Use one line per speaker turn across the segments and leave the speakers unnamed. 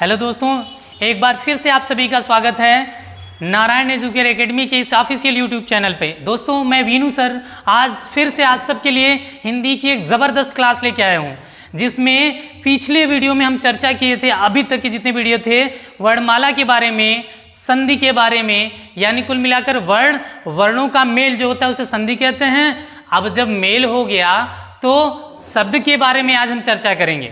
Hello दोस्तों, एक बार फिर से आप सभी का स्वागत है नारायण एजुकेयर एकेडमी के इस ऑफिशियल यूट्यूब चैनल पे। दोस्तों मैं वीनू सर आज फिर से आप सबके लिए हिंदी की एक ज़बरदस्त क्लास लेके आया हूँ, जिसमें पिछले वीडियो में हम चर्चा किए थे, अभी तक के जितने वीडियो थे वर्णमाला के बारे में, संधि के बारे में, यानी कुल मिलाकर वर्णों का मेल जो होता है उसे संधि कहते हैं। अब जब मेल हो गया तो शब्द के बारे में आज हम चर्चा करेंगे।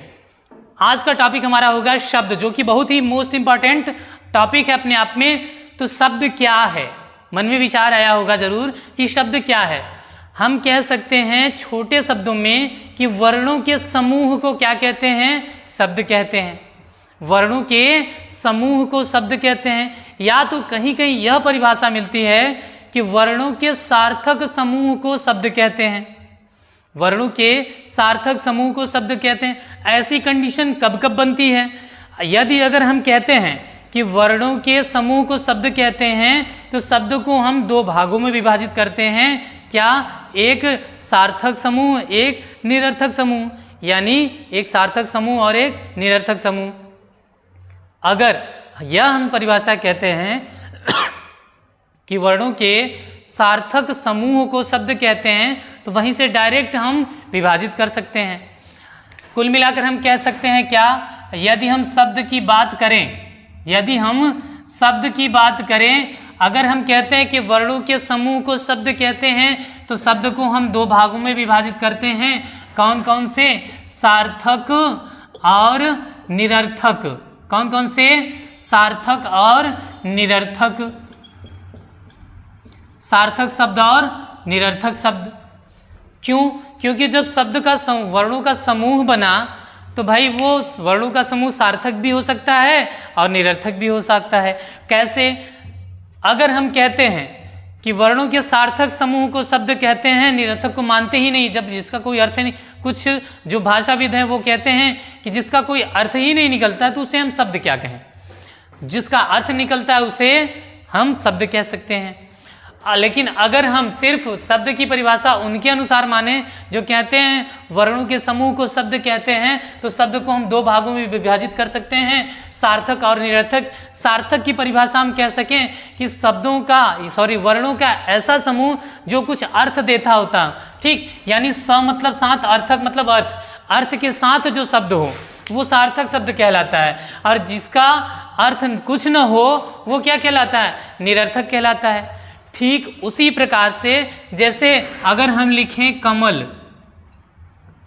आज का टॉपिक हमारा होगा शब्द, जो कि बहुत ही मोस्ट इंपॉर्टेंट टॉपिक है अपने आप में। तो शब्द क्या है, मन में विचार आया होगा जरूर कि शब्द क्या है। हम कह सकते हैं छोटे शब्दों में कि वर्णों के समूह को क्या कहते हैं, शब्द कहते हैं। वर्णों के समूह को शब्द कहते हैं, या तो कहीं कहीं यह परिभाषा मिलती है कि वर्णों के सार्थक समूह को शब्द कहते हैं। वर्णों के सार्थक समूह को शब्द कहते हैं। ऐसी कंडीशन कब कब बनती है, यदि अगर हम कहते हैं कि वर्णों के समूह को शब्द कहते हैं तो शब्द को हम दो भागों में विभाजित करते हैं। क्या? एक सार्थक समूह, एक निरर्थक समूह, यानी एक सार्थक समूह और एक निरर्थक समूह। अगर यह हम परिभाषा कहते हैं कि वर्णों के सार्थक समूह को शब्द कहते हैं तो वहीं से डायरेक्ट हम विभाजित कर सकते हैं। कुल मिलाकर हम कह सकते हैं क्या, यदि हम शब्द की बात करें, अगर हम कहते हैं कि वर्णों के समूह को शब्द कहते हैं तो शब्द को हम दो भागों में विभाजित करते हैं। कौन कौन से? सार्थक और निरर्थक। कौन कौन से? सार्थक और निरर्थक। सार्थक शब्द और निरर्थक शब्द। क्यों? क्योंकि जब शब्द का वर्णों का समूह बना तो भाई वो वर्णों का समूह सार्थक भी हो सकता है और निरर्थक भी हो सकता है। कैसे? अगर हम कहते हैं कि वर्णों के सार्थक समूह को शब्द कहते हैं, निरर्थक को मानते ही नहीं, जब जिसका कोई अर्थ नहीं, कुछ जो भाषाविद हैं वो कहते हैं कि जिसका कोई अर्थ ही नहीं निकलता तो उसे हम शब्द क्या कहें। जिसका अर्थ निकलता है उसे हम शब्द कह सकते हैं। लेकिन अगर हम सिर्फ शब्द की परिभाषा उनके अनुसार माने जो कहते हैं वर्णों के समूह को शब्द कहते हैं, तो शब्द को हम दो भागों में विभाजित कर सकते हैं, सार्थक और निरर्थक। सार्थक की परिभाषा हम कह सकें कि वर्णों का ऐसा समूह जो कुछ अर्थ देता होता, ठीक, यानी स मतलब साथ, अर्थक मतलब अर्थ के साथ जो शब्द हो वो सार्थक शब्द कहलाता है, और जिसका अर्थ कुछ न हो वो क्या कहलाता है? निरर्थक कहलाता है। ठीक उसी प्रकार से जैसे अगर हम लिखें कमल,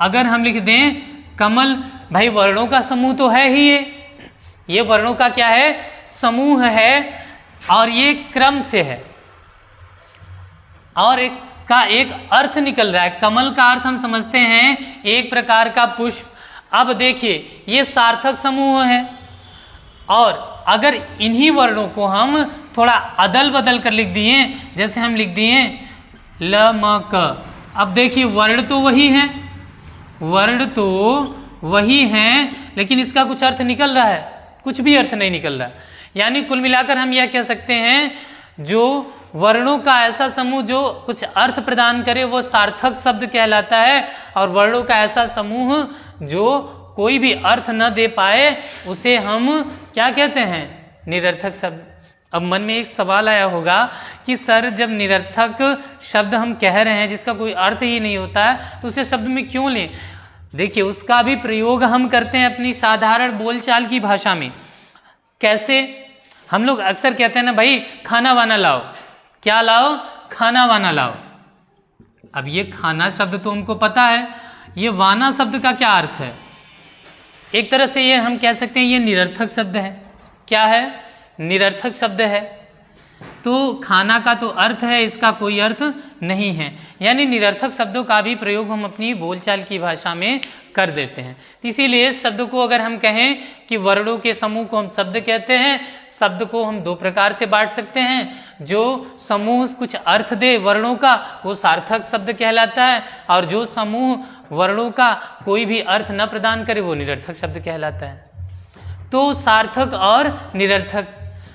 अगर हम लिख दें कमल, भाई वर्णों का समूह तो है ही, ये वर्णों का क्या है? समूह है, और ये क्रम से है, और इसका एक अर्थ निकल रहा है। कमल का अर्थ हम समझते हैं एक प्रकार का पुष्प। अब देखिए ये सार्थक समूह है, और अगर इन्हीं वर्णों को हम थोड़ा अदल बदल कर लिख दिए, जैसे हम लिख दिए ल म क, अब देखिए वर्ण तो वही हैं, लेकिन इसका कुछ अर्थ निकल रहा है? कुछ भी अर्थ नहीं निकल रहा है। यानी कुल मिलाकर हम यह कह सकते हैं जो वर्णों का ऐसा समूह जो कुछ अर्थ प्रदान करे वो सार्थक शब्द कहलाता है, और वर्णों का ऐसा समूह जो कोई भी अर्थ न दे पाए उसे हम क्या कहते हैं? निरर्थक शब्द। अब मन में एक सवाल आया होगा कि सर जब निरर्थक शब्द हम कह रहे हैं जिसका कोई अर्थ ही नहीं होता है तो उसे शब्द में क्यों लें? देखिए उसका भी प्रयोग हम करते हैं अपनी साधारण बोलचाल की भाषा में। कैसे? हम लोग अक्सर कहते हैं ना भाई खाना वाना लाओ। क्या लाओ? खाना वाना लाओ। अब ये खाना शब्द तो हमको पता है, ये वाना शब्द का क्या अर्थ है? एक तरह से ये हम कह सकते हैं ये निरर्थक शब्द है। क्या है? निरर्थक शब्द है। तो खाना का तो अर्थ है, इसका कोई अर्थ नहीं है, यानी निरर्थक शब्दों का भी प्रयोग हम अपनी बोलचाल की भाषा में कर देते हैं। इसीलिए शब्द को अगर हम कहें कि वर्णों के समूह को हम शब्द कहते हैं, शब्द को हम दो प्रकार से बांट सकते हैं। जो समूह कुछ अर्थ दे वर्णों का वो सार्थक शब्द कहलाता है, और जो समूह वर्णों का कोई भी अर्थ न प्रदान करे वो निरर्थक शब्द कहलाता है। तो सार्थक और निरर्थक,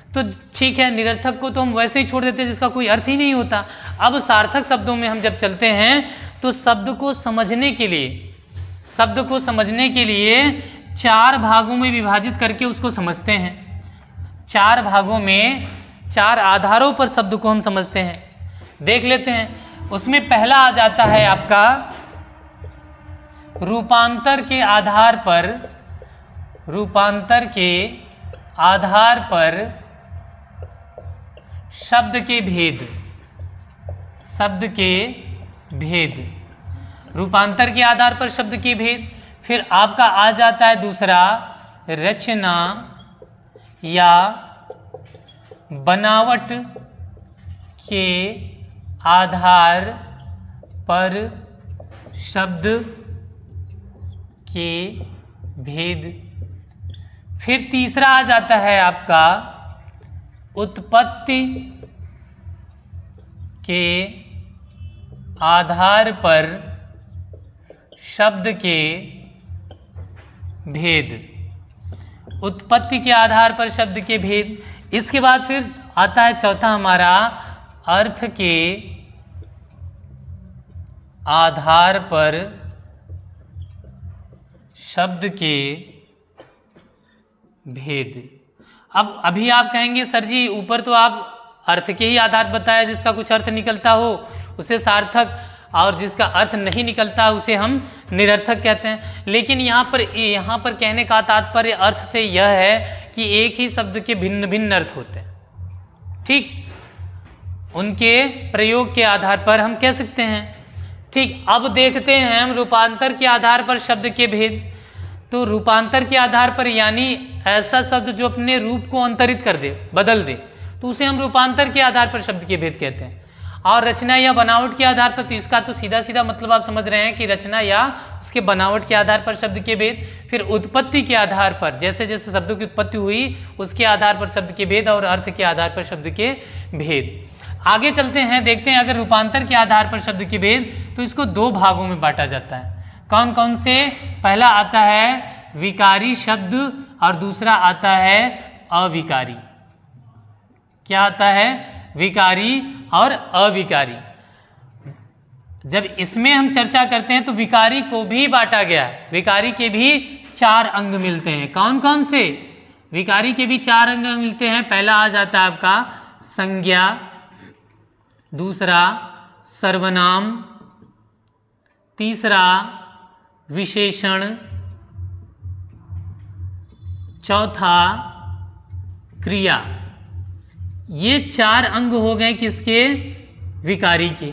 तो ठीक है, निरर्थक को तो हम वैसे ही छोड़ देते हैं जिसका कोई अर्थ ही नहीं होता। अब सार्थक शब्दों में हम जब चलते हैं तो शब्द को समझने के लिए चार भागों में विभाजित करके उसको समझते हैं। चार भागों में, चार आधारों पर शब्द को हम समझते हैं। देख लेते हैं। उसमें पहला आ जाता है आपका रूपांतर के आधार पर, रूपांतर के आधार पर शब्द के भेद, शब्द के भेद, रूपांतर के आधार पर शब्द के भेद। फिर आपका आ जाता है दूसरा रचना या बनावट के आधार पर शब्द के भेद। फिर तीसरा आ जाता है आपका उत्पत्ति के आधार पर शब्द के भेद, उत्पत्ति के आधार पर शब्द के भेद। इसके बाद फिर आता है चौथा हमारा अर्थ के आधार पर शब्द के भेद। अब अभी आप कहेंगे सर जी ऊपर तो आप अर्थ के ही आधार बताया, जिसका कुछ अर्थ निकलता हो उसे सार्थक, और जिसका अर्थ नहीं निकलता उसे हम निरर्थक कहते हैं। लेकिन यहाँ पर कहने का तात्पर्य अर्थ से यह है कि एक ही शब्द के भिन्न भिन्न अर्थ होते हैं। ठीक, उनके प्रयोग के आधार पर हम कह सकते हैं। ठीक, अब देखते हैं हम रूपांतर के आधार पर शब्द के भेद। तो रूपांतर के आधार पर यानी ऐसा शब्द जो अपने रूप को अंतरित कर दे, बदल दे, तो उसे हम रूपांतर के आधार पर शब्द के भेद कहते हैं। और रचना या बनावट के आधार पर, तो इसका तो सीधा सीधा मतलब आप समझ रहे हैं कि रचना या उसके बनावट के आधार पर शब्द के भेद। फिर उत्पत्ति के आधार पर, जैसे जैसे शब्दों की उत्पत्ति हुई उसके आधार पर शब्द के भेद, और अर्थ के आधार पर शब्द के भेद। आगे चलते हैं, देखते हैं अगर रूपांतर के आधार पर शब्द के भेद, तो इसको दो भागों में बांटा जाता है। कौन कौन से? पहला आता है विकारी शब्द और दूसरा आता है अविकारी। क्या आता है? विकारी और अविकारी। जब इसमें हम चर्चा करते हैं तो विकारी को भी बांटा गया है। विकारी के भी चार अंग मिलते हैं। कौन कौन से? विकारी के भी चार अंग मिलते हैं। पहला आ जाता है आपका संज्ञा, दूसरा सर्वनाम, तीसरा विशेषण, चौथा क्रिया। ये चार अंग हो गए किसके? विकारी के।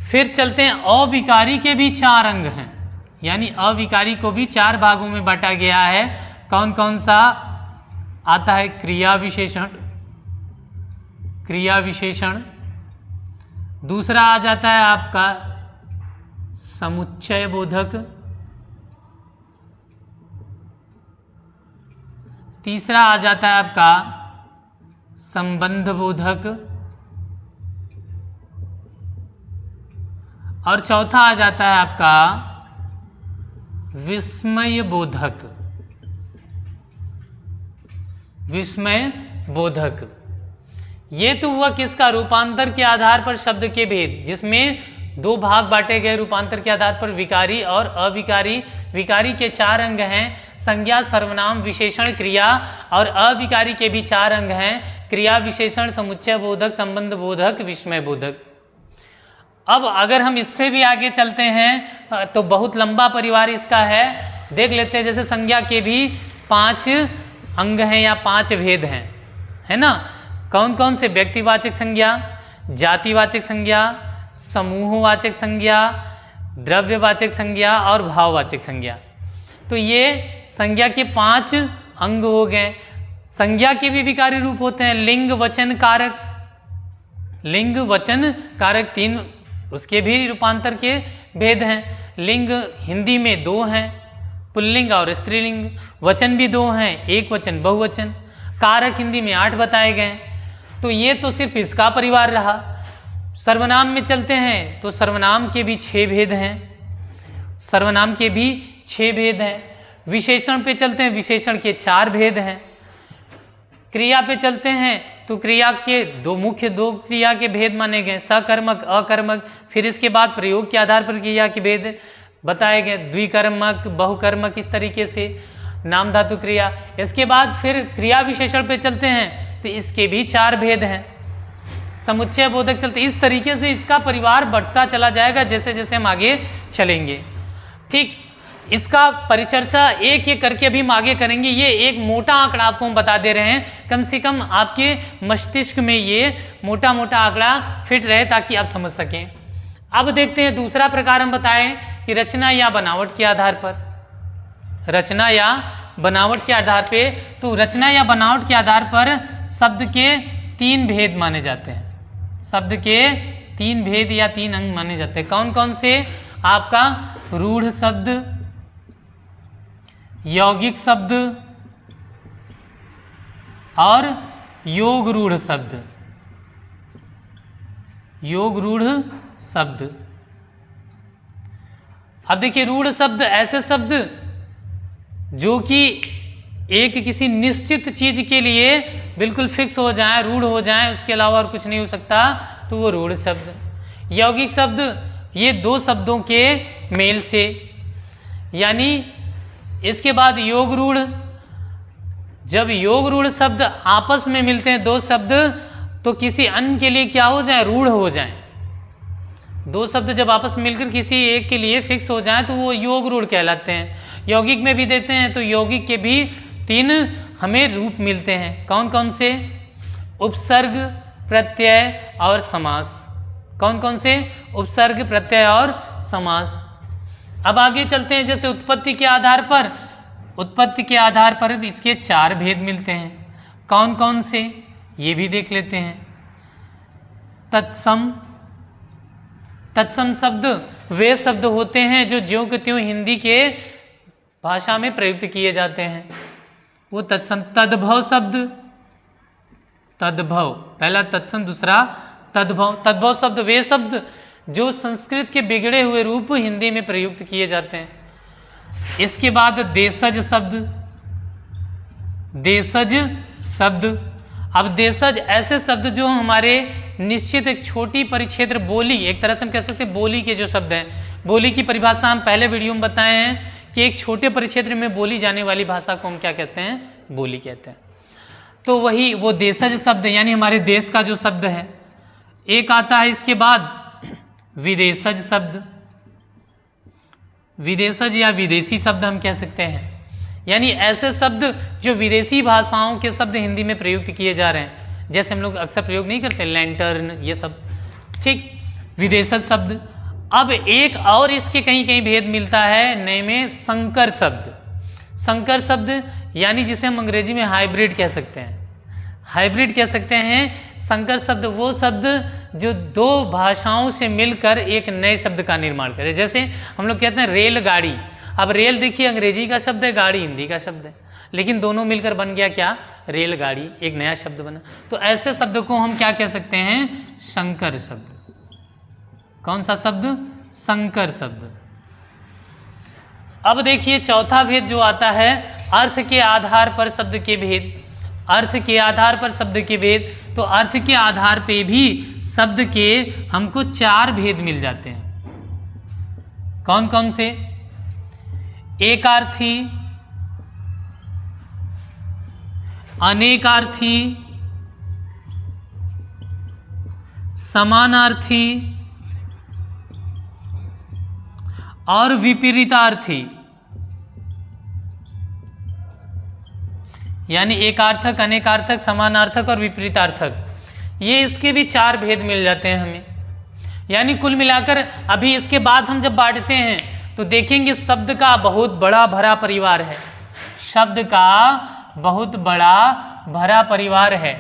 फिर चलते हैं अविकारी के भी चार अंग हैं, यानी अविकारी को भी चार भागों में बांटा गया है। कौन कौन सा? आता है क्रिया विशेषण, क्रिया विशेषण, दूसरा आ जाता है आपका समुच्चय बोधक, तीसरा आ जाता है आपका संबंध बोधक, और चौथा आ जाता है आपका विस्मय बोधक, विस्मय बोधक। ये तो हुआ किसका? रूपांतर के आधार पर शब्द के भेद, जिसमें दो भाग बांटे गए रूपांतर के आधार पर, विकारी और अविकारी। विकारी के चार अंग हैं, संज्ञा, सर्वनाम, विशेषण, क्रिया, और अविकारी के भी चार अंग हैं, क्रिया, विशेषण, समुच्चय बोधक, संबंध बोधक, विस्मय बोधक। अब अगर हम इससे भी आगे चलते हैं तो बहुत लंबा परिवार इसका है। देख लेते हैं, जैसे संज्ञा के भी 5 अंग हैं या 5 भेद हैं, है ना? कौन कौन से? व्यक्तिवाचक संज्ञा, जातिवाचक संज्ञा, समूहवाचक संज्ञा, द्रव्यवाचक संज्ञा और भाववाचक संज्ञा। तो ये संज्ञा के 5 अंग हो गए। संज्ञा के भी विकारी रूप होते हैं, लिंग, वचन, कारक। लिंग, वचन, कारक 3, उसके भी रूपांतर के भेद हैं। लिंग हिंदी में 2 हैं, पुल्लिंग और स्त्रीलिंग। वचन भी 2 हैं, एक वचन, बहुवचन। कारक हिंदी में 8 बताए गए। तो ये तो सिर्फ इसका परिवार रहा। सर्वनाम में चलते हैं तो सर्वनाम के भी 6 भेद हैं, सर्वनाम के भी 6 भेद हैं। विशेषण पे चलते हैं, विशेषण के 4 भेद हैं। क्रिया पे चलते हैं तो क्रिया के मुख्य दो क्रिया के भेद माने गए, सकर्मक, अकर्मक। फिर इसके बाद प्रयोग के आधार पर क्रिया के भेद, बताए गए, द्विकर्मक, बहुकर्मक, इस तरीके से नाम धातु क्रिया। इसके बाद फिर क्रिया विशेषण पे चलते हैं तो इसके भी 4 भेद हैं, समुच्चय बोधक चलते। इस तरीके से इसका परिवार बढ़ता चला जाएगा जैसे जैसे हम आगे चलेंगे। ठीक, इसका परिचर्चा एक एक करके अभी हम आगे करेंगे। ये एक मोटा आंकड़ा आपको हम बता दे रहे हैं, कम से कम आपके मस्तिष्क में ये मोटा मोटा आंकड़ा फिट रहे ताकि आप समझ सकें। अब देखते हैं दूसरा प्रकार हम बताएं कि रचना या बनावट के आधार पर, रचना या बनावट के आधार पे। तो रचना या बनावट के आधार पर शब्द के 3 भेद माने जाते हैं, शब्द के 3 भेद या 3 अंग माने जाते हैं। कौन कौन से? आपका रूढ़ शब्द, यौगिक शब्द और योग रूढ़ शब्द, योग रूढ़ शब्द। अब देखिए, रूढ़ शब्द ऐसे शब्द जो कि एक किसी निश्चित चीज के लिए बिल्कुल फिक्स हो जाए, रूढ़ हो जाए, उसके अलावा और कुछ नहीं हो सकता, तो वो रूढ़ शब्द। यौगिक शब्द, ये 2 शब्दों के मेल से, यानी इसके बाद योग रूढ़। जब योग रूढ़ शब्द आपस में मिलते हैं 2 शब्द, तो किसी अन्य के लिए क्या हो जाए? रूढ़ हो जाए। 2 शब्द जब आपस में मिलकर किसी एक के लिए फिक्स हो जाए तो वो योग रूढ़ कहलाते हैं। यौगिक में भी देते हैं तो यौगिक के भी 3 हमें रूप मिलते हैं। कौन कौन से? उपसर्ग, प्रत्यय और समास। कौन कौन से? उपसर्ग, प्रत्यय और समास। अब आगे चलते हैं, जैसे उत्पत्ति के आधार पर, उत्पत्ति के आधार पर भी इसके 4 भेद मिलते हैं। कौन कौन से? ये भी देख लेते हैं। तत्सम, तत्सम शब्द वे शब्द होते हैं जो ज्यों के त्यों हिंदी के भाषा में प्रयुक्त किए जाते हैं, वो तत्सम। तद्भव शब्द, तद्भव, पहला तत्सम, दूसरा तद्भव। तद्भव शब्द वे शब्द जो संस्कृत के बिगड़े हुए रूप हिंदी में प्रयुक्त किए जाते हैं। इसके बाद देशज शब्द, देशज शब्द। अब देशज ऐसे शब्द जो हमारे निश्चित एक छोटी परिक्षेत्र बोली, एक तरह से हम कह सकते हैं बोली के जो शब्द हैं, बोली की परिभाषा हम पहले वीडियो में बताए हैं कि एक छोटे परिक्षेत्र में बोली जाने वाली भाषा को हम क्या कहते हैं? बोली कहते हैं। तो वही वो देशज शब्द, यानी हमारे देश का जो शब्द है। एक आता है इसके बाद विदेशज शब्द, विदेशज या विदेशी शब्द हम कह सकते हैं, यानी ऐसे शब्द जो विदेशी भाषाओं के शब्द हिंदी में प्रयुक्त किए जा रहे हैं, जैसे हम लोग अक्सर प्रयोग नहीं करते, लैंटर्न, ये सब। ठीक, विदेशज शब्द। अब एक और इसके कहीं कहीं भेद मिलता है नए में, संकर शब्द। संकर शब्द यानी जिसे हम अंग्रेजी में हाइब्रिड कह सकते हैं, हाइब्रिड कह सकते हैं। संकर शब्द वो शब्द जो 2 भाषाओं से मिलकर एक नए शब्द का निर्माण करे। जैसे हम लोग कहते हैं रेलगाड़ी। अब रेल देखिए अंग्रेजी का शब्द है, गाड़ी हिंदी का शब्द है, लेकिन दोनों मिलकर बन गया क्या? रेलगाड़ी, एक नया शब्द बना। तो ऐसे शब्द को हम क्या कह सकते हैं? संकर शब्द। कौन सा शब्द? संकर शब्द। अब देखिए चौथा भेद जो आता है, अर्थ के आधार पर शब्द के भेद। अर्थ के आधार पर शब्द के भेद, तो अर्थ के आधार पे भी शब्द के हमको 4 भेद मिल जाते हैं। कौन कौन से? एकार्थी, अनेकार्थी, समानार्थी और विपरीतार्थी। यानी एकार्थक, अनेकार्थक, समानार्थक और विपरीतार्थक, ये इसके भी 4 भेद मिल जाते हैं हमें। यानी कुल मिलाकर अभी इसके बाद हम जब बांटते हैं तो देखेंगे शब्द का बहुत बड़ा भरा परिवार है, शब्द का बहुत बड़ा भरा परिवार है।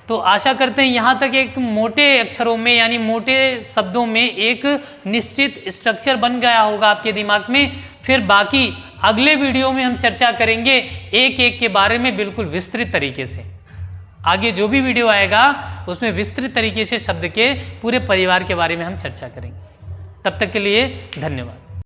तो आशा करते हैं यहाँ तक एक मोटे अक्षरों में यानी मोटे शब्दों में एक निश्चित स्ट्रक्चर बन गया होगा आपके दिमाग में। फिर बाकी अगले वीडियो में हम चर्चा करेंगे एक एक के बारे में बिल्कुल विस्तृत तरीके से। आगे जो भी वीडियो आएगा उसमें विस्तृत तरीके से शब्द के पूरे परिवार के बारे में हम चर्चा करेंगे। तब तक के लिए धन्यवाद।